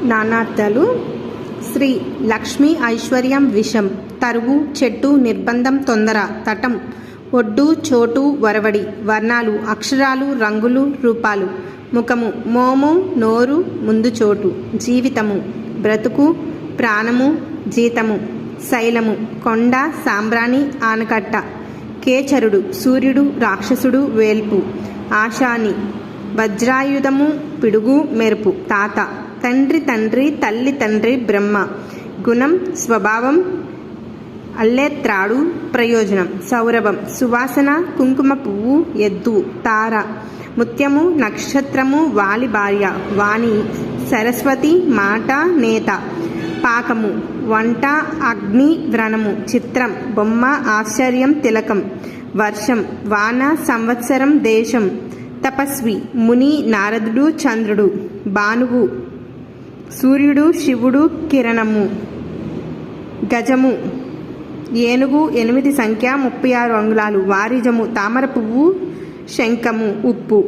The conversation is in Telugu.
నానార్థాలు. శ్రీ లక్ష్మీ ఐశ్వర్యం విషం. తరువు చెట్టు నిర్బంధం తొందర. తటం ఒడ్డు చోటు వరవడి. వర్ణాలు అక్షరాలు రంగులు రూపాలు. ముఖము మోము నోరు ముందు చోటు. జీవితము బ్రతుకు ప్రాణము జీతము. శైలము కొండ సాంబ్రాణి ఆనకట్ట. కేచరుడు సూర్యుడు రాక్షసుడు వేల్పు. ఆశాని వజ్రాయుధము పిడుగు మెరుపు. తాత తండ్రి తండ్రి తల్లి తండ్రి బ్రహ్మ. గుణం స్వభావం అల్లేత్రాడు ప్రయోజనం. సౌరభం సువాసన కుంకుమ పువ్వు ఎద్దు. తార ముత్యము నక్షత్రము వాలి భార్య. వాణి సరస్వతి మాట నేత. పాకము వంట అగ్ని వ్రణము. చిత్రం బొమ్మ ఆశ్చర్యం తిలకం. వర్షం వాన సంవత్సరం దేశం. తపస్వి ముని నారదుడు చంద్రుడు. భానువు సూర్యుడు శివుడు కిరణము. గజము ఏనుగు 8 సంఖ్య 36 అంగుళాలు. వారిజము తామర పువ్వు శంఖము ఉప్పు.